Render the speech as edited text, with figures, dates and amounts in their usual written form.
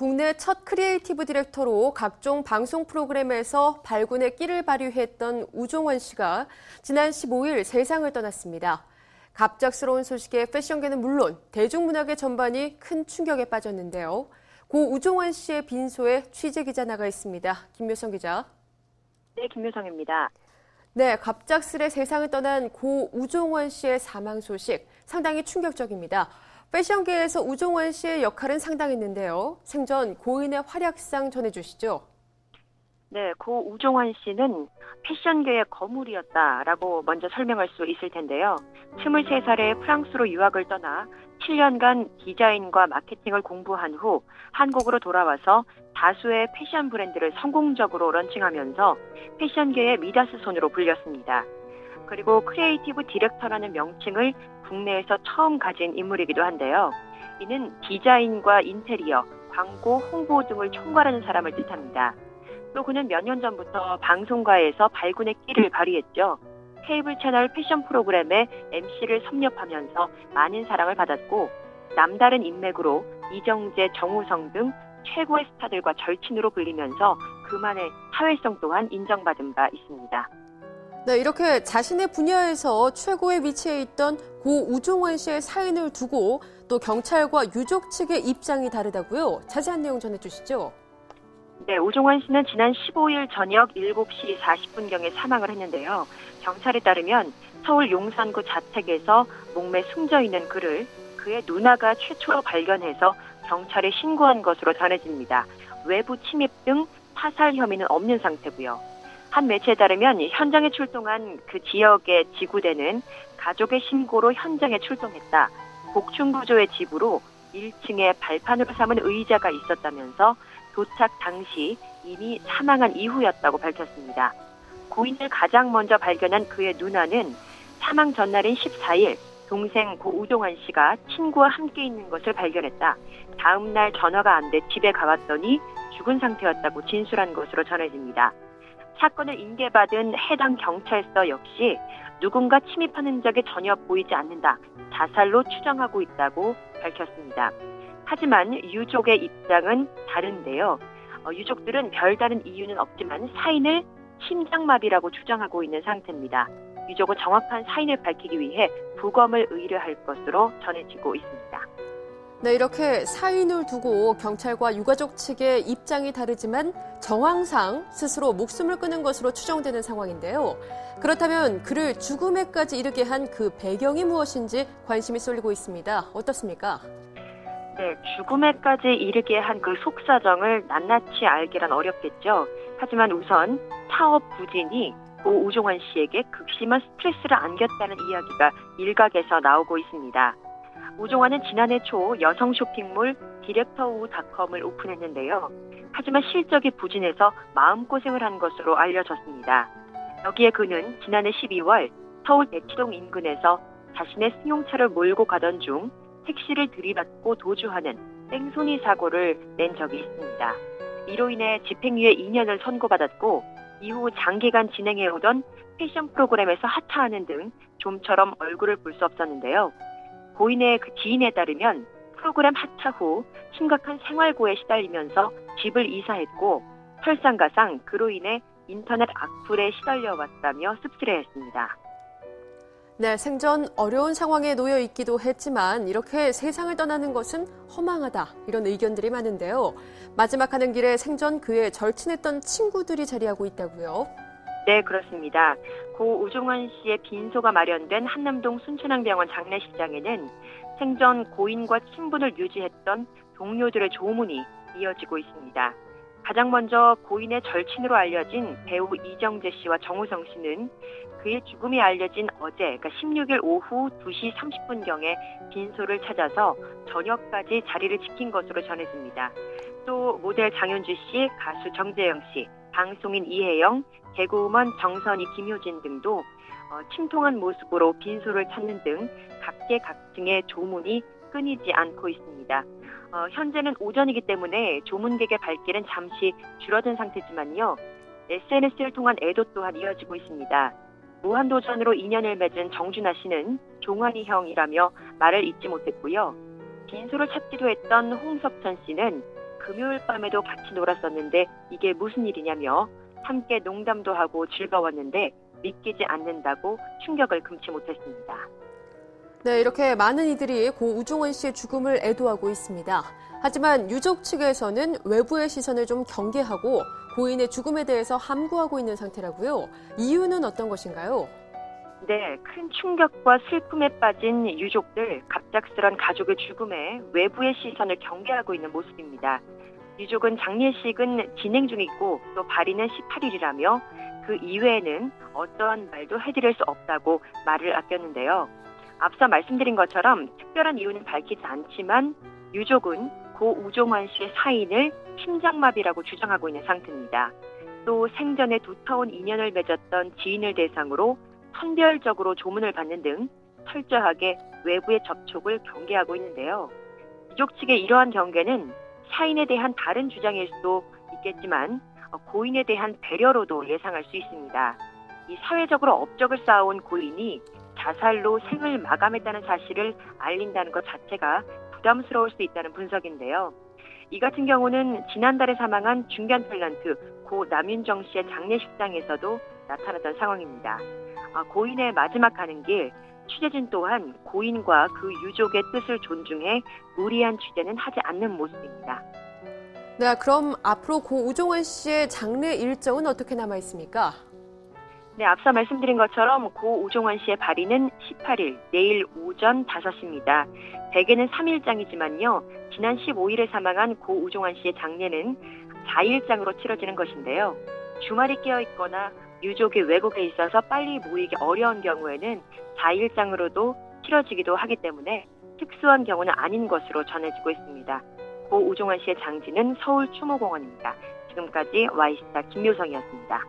국내 첫 크리에이티브 디렉터로 각종 방송 프로그램에서 발군의 끼를 발휘했던 우종원 씨가 지난 15일 세상을 떠났습니다. 갑작스러운 소식에 패션계는 물론 대중문화계 전반이 큰 충격에 빠졌는데요. 고 우종원 씨의 빈소에 취재기자 나가 있습니다. 김묘성 기자. 네, 김묘성입니다. 네, 갑작스레 세상을 떠난 고 우종원 씨의 사망 소식 상당히 충격적입니다. 패션계에서 우종원 씨의 역할은 상당했는데요. 생전 고인의 활약상 전해주시죠. 네, 고 우종원 씨는 패션계의 거물이었다라고 먼저 설명할 수 있을 텐데요. 23살에 프랑스로 유학을 떠나 7년간 디자인과 마케팅을 공부한 후 한국으로 돌아와서 다수의 패션 브랜드를 성공적으로 런칭하면서 패션계의 미다스 손으로 불렸습니다. 그리고 크리에이티브 디렉터라는 명칭을 국내에서 처음 가진 인물이기도 한데요. 이는 디자인과 인테리어, 광고, 홍보 등을 총괄하는 사람을 뜻합니다. 또 그는 몇 년 전부터 방송가에서 발군의 끼를 발휘했죠. 케이블 채널 패션 프로그램에 MC를 섭렵하면서 많은 사랑을 받았고 남다른 인맥으로 이정재, 정우성 등 최고의 스타들과 절친으로 불리면서 그만의 사회성 또한 인정받은 바 있습니다. 네, 이렇게 자신의 분야에서 최고의 위치에 있던 고 우종원 씨의 사인을 두고 또 경찰과 유족 측의 입장이 다르다고요? 자세한 내용 전해주시죠. 네, 우종원 씨는 지난 15일 저녁 7시 40분경에 사망을 했는데요. 경찰에 따르면 서울 용산구 자택에서 몸에 숨져 있는 그를 그의 누나가 최초로 발견해서 경찰에 신고한 것으로 전해집니다. 외부 침입 등 타살 혐의는 없는 상태고요. 한 매체에 따르면 현장에 출동한 그 지역의 지구대는 가족의 신고로 현장에 출동했다. 복층구조의 집으로 1층에 발판으로 삼은 의자가 있었다면서 도착 당시 이미 사망한 이후였다고 밝혔습니다. 고인을 가장 먼저 발견한 그의 누나는 사망 전날인 14일 동생 고 우종원 씨가 친구와 함께 있는 것을 발견했다. 다음 날 전화가 안 돼 집에 가봤더니 죽은 상태였다고 진술한 것으로 전해집니다. 사건을 인계받은 해당 경찰서 역시 누군가 침입한 흔적이 전혀 보이지 않는다. 자살로 추정하고 있다고 밝혔습니다. 하지만 유족의 입장은 다른데요. 유족들은 별다른 이유는 없지만 사인을 심장마비라고 주장하고 있는 상태입니다. 유족은 정확한 사인을 밝히기 위해 부검을 의뢰할 것으로 전해지고 있습니다. 네, 이렇게 사인을 두고 경찰과 유가족 측의 입장이 다르지만 정황상 스스로 목숨을 끊은 것으로 추정되는 상황인데요. 그렇다면 그를 죽음에까지 이르게 한 그 배경이 무엇인지 관심이 쏠리고 있습니다. 어떻습니까? 네, 죽음에까지 이르게 한 그 속사정을 낱낱이 알기란 어렵겠죠. 하지만 우선 사업 부진이 고 우종원 씨에게 극심한 스트레스를 안겼다는 이야기가 일각에서 나오고 있습니다. 우종원은 지난해 초 여성 쇼핑몰 디렉터우닷컴을 오픈했는데요. 하지만 실적이 부진해서 마음고생을 한 것으로 알려졌습니다. 여기에 그는 지난해 12월 서울 대치동 인근에서 자신의 승용차를 몰고 가던 중 택시를 들이받고 도주하는 뺑소니 사고를 낸 적이 있습니다. 이로 인해 집행유예 2년을 선고받았고 이후 장기간 진행해오던 패션 프로그램에서 하차하는 등 좀처럼 얼굴을 볼 수 없었는데요. 고인의 그 지인에 따르면 프로그램 하차 후 심각한 생활고에 시달리면서 집을 이사했고 설상가상 그로 인해 인터넷 악플에 시달려왔다며 씁쓸해했습니다. 네, 생전 어려운 상황에 놓여 있기도 했지만 이렇게 세상을 떠나는 것은 허망하다 이런 의견들이 많은데요. 마지막 가는 길에 생전 그의 절친했던 친구들이 자리하고 있다고요? 네, 그렇습니다. 고 우종원 씨의 빈소가 마련된 한남동 순천향병원 장례식장에는 생전 고인과 친분을 유지했던 동료들의 조문이 이어지고 있습니다. 가장 먼저 고인의 절친으로 알려진 배우 이정재 씨와 정우성 씨는 그의 죽음이 알려진 어제, 그러니까 16일 오후 2시 30분경에 빈소를 찾아서 저녁까지 자리를 지킨 것으로 전해집니다. 또 모델 장윤주 씨, 가수 정재영 씨, 방송인 이혜영, 개그우먼 정선희, 김효진 등도 침통한 모습으로 빈소를 찾는 등 각계각층의 조문이 끊이지 않고 있습니다. 현재는 오전이기 때문에 조문객의 발길은 잠시 줄어든 상태지만요. SNS를 통한 애도 또한 이어지고 있습니다. 무한도전으로 인연을 맺은 정준하 씨는 종환이 형이라며 말을 잊지 못했고요. 빈소를 찾기도 했던 홍석천 씨는 금요일 밤에도 같이 놀았었는데 이게 무슨 일이냐며 함께 농담도 하고 즐거웠는데 믿기지 않는다고 충격을 금치 못했습니다. 네, 이렇게 많은 이들이 고 우종원 씨의 죽음을 애도하고 있습니다. 하지만 유족 측에서는 외부의 시선을 좀 경계하고 고인의 죽음에 대해서 함구하고 있는 상태라고요. 이유는 어떤 것인가요? 네, 큰 충격과 슬픔에 빠진 유족들, 갑작스런 가족의 죽음에 외부의 시선을 경계하고 있는 모습입니다. 유족은 장례식은 진행 중이고 또 발인은 18일이라며 그 이외에는 어떠한 말도 해드릴 수 없다고 말을 아꼈는데요. 앞서 말씀드린 것처럼 특별한 이유는 밝히지 않지만 유족은 고 우종환 씨의 사인을 심장마비라고 주장하고 있는 상태입니다. 또 생전에 두터운 인연을 맺었던 지인을 대상으로 선별적으로 조문을 받는 등 철저하게 외부의 접촉을 경계하고 있는데요. 유족 측의 이러한 경계는 사인에 대한 다른 주장일 수도 있겠지만 고인에 대한 배려로도 예상할 수 있습니다. 이 사회적으로 업적을 쌓아온 고인이 자살로 생을 마감했다는 사실을 알린다는 것 자체가 부담스러울 수 있다는 분석인데요. 이 같은 경우는 지난달에 사망한 중견 탤런트 고 남윤정 씨의 장례식장에서도 나타났던 상황입니다. 고인의 마지막 가는 길, 취재진 또한 고인과 그 유족의 뜻을 존중해 무리한 취재는 하지 않는 모습입니다. 네, 그럼 앞으로 고 우종원 씨의 장례 일정은 어떻게 남아 있습니까? 네, 앞서 말씀드린 것처럼 고 우종환 씨의 발인은 18일, 내일 오전 5시입니다. 대개는 3일장이지만요. 지난 15일에 사망한 고 우종환 씨의 장례는 4일장으로 치러지는 것인데요. 주말이 끼어있거나 유족이 외국에 있어서 빨리 모이기 어려운 경우에는 4일장으로도 치러지기도 하기 때문에 특수한 경우는 아닌 것으로 전해지고 있습니다. 고 우종환 씨의 장지는 서울 추모공원입니다. 지금까지 Y스타 김효성이었습니다.